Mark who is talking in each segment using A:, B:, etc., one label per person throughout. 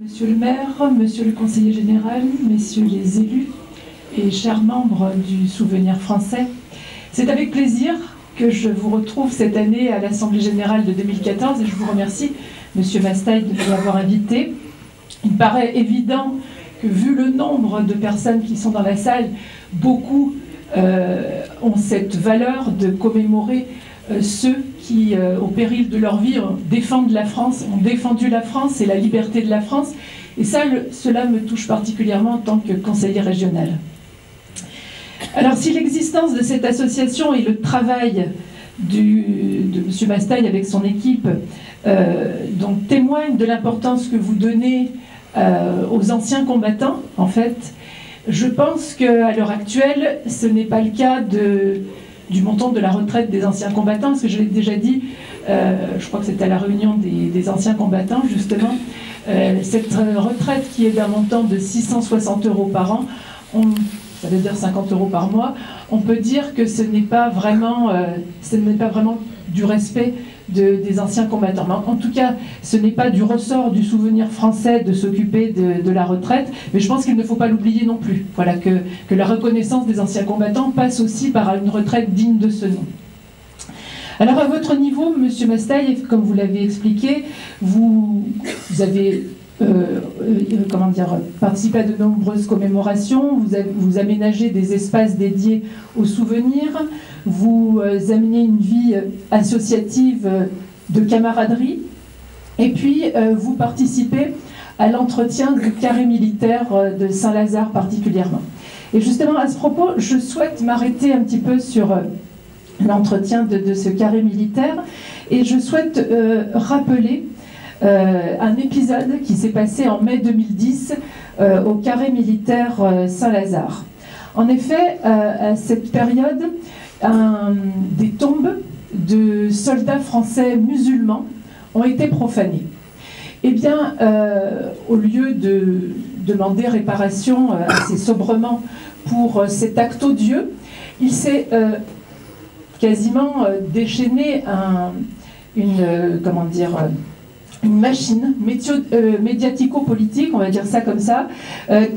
A: Monsieur le maire, monsieur le conseiller général, messieurs les élus et chers membres du Souvenir français, c'est avec plaisir que je vous retrouve cette année à l'Assemblée générale de 2014 et je vous remercie, monsieur Mastaï, de nous avoir invités. Il me paraît évident que vu le nombre de personnes qui sont dans la salle, beaucoup ont cette valeur de commémorer ceux qui, au péril de leur vie, défendent la France, ont défendu la France et la liberté de la France. Et ça, cela me touche particulièrement en tant que conseiller régional. Alors, si l'existence de cette association et le travail de M. Mastaï avec son équipe donc, témoignent de l'importance que vous donnez aux anciens combattants, en fait, je pense qu'à l'heure actuelle, ce n'est pas le cas du montant de la retraite des anciens combattants, parce que je l'ai déjà dit, je crois que c'était à la réunion des anciens combattants, justement, cette retraite qui est d'un montant de 660 € par an, ça veut dire 50 € par mois, on peut dire que ce n'est pas vraiment du respect des anciens combattants. Mais en tout cas, ce n'est pas du ressort du Souvenir français de s'occuper de la retraite, mais je pense qu'il ne faut pas l'oublier non plus. Voilà, que la reconnaissance des anciens combattants passe aussi par une retraite digne de ce nom. Alors à votre niveau, monsieur Mastaï, comme vous l'avez expliqué, vous avez participé à de nombreuses commémorations, vous aménagez des espaces dédiés aux souvenirs, vous amenez une vie associative de camaraderie, et puis vous participez à l'entretien du carré militaire de Saint-Lazare particulièrement. Et justement, à ce propos, je souhaite m'arrêter un petit peu sur l'entretien de ce carré militaire, et je souhaite rappeler un épisode qui s'est passé en mai 2010 au carré militaire Saint-Lazare. En effet, à cette période, des tombes de soldats français musulmans ont été profanées. Eh bien, au lieu de demander réparation assez sobrement pour cet acte odieux, il s'est quasiment déchaîné une machine médiatico-politique, on va dire ça comme ça,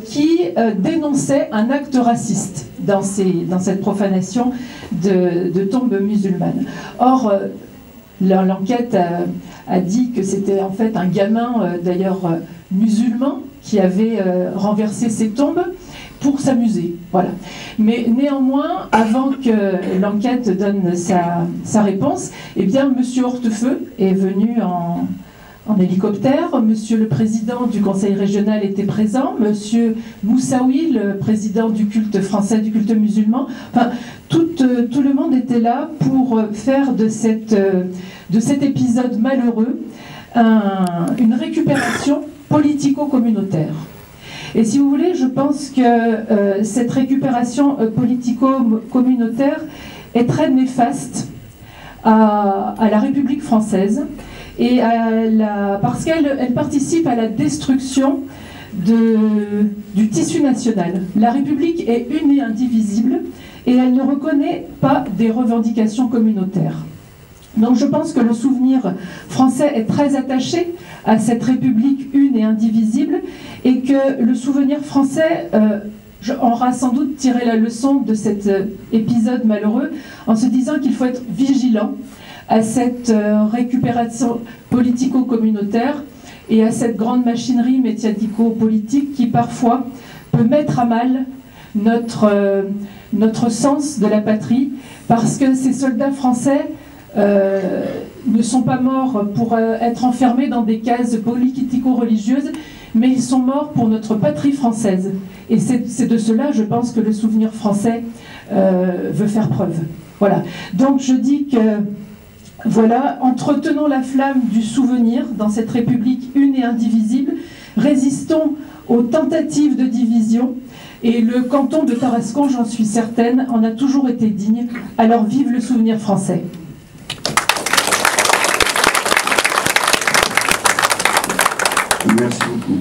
A: qui dénonçait un acte raciste dans cette profanation de tombes musulmanes. Or, l'enquête a dit que c'était en fait un gamin, d'ailleurs musulman, qui avait renversé ces tombes pour s'amuser. Voilà. Mais néanmoins, avant que l'enquête donne sa réponse, eh bien, M. Hortefeux est venu en hélicoptère, Monsieur le Président du Conseil régional était présent, Monsieur Moussaoui, le président du culte français, du culte musulman, enfin, tout le monde était là pour faire de cet épisode malheureux une récupération politico-communautaire. Et si vous voulez, je pense que cette récupération politico-communautaire est très néfaste à la République française, et parce qu'elle participe à la destruction du tissu national. La République est une et indivisible, et elle ne reconnaît pas des revendications communautaires. Donc je pense que le Souvenir français est très attaché à cette République une et indivisible, et que le Souvenir français aura sans doute tiré la leçon de cet épisode malheureux en se disant qu'il faut être vigilant à cette récupération politico-communautaire et à cette grande machinerie médiatico-politique qui parfois peut mettre à mal notre sens de la patrie, parce que ces soldats français ne sont pas morts pour être enfermés dans des cases politico-religieuses, mais ils sont morts pour notre patrie française. Et c'est de cela, je pense, que le Souvenir français veut faire preuve. Voilà. Donc je dis que voilà, entretenons la flamme du souvenir dans cette République une et indivisible, résistons aux tentatives de division, et le canton de Tarascon, j'en suis certaine, en a toujours été digne. Alors vive le Souvenir français.
B: Merci beaucoup.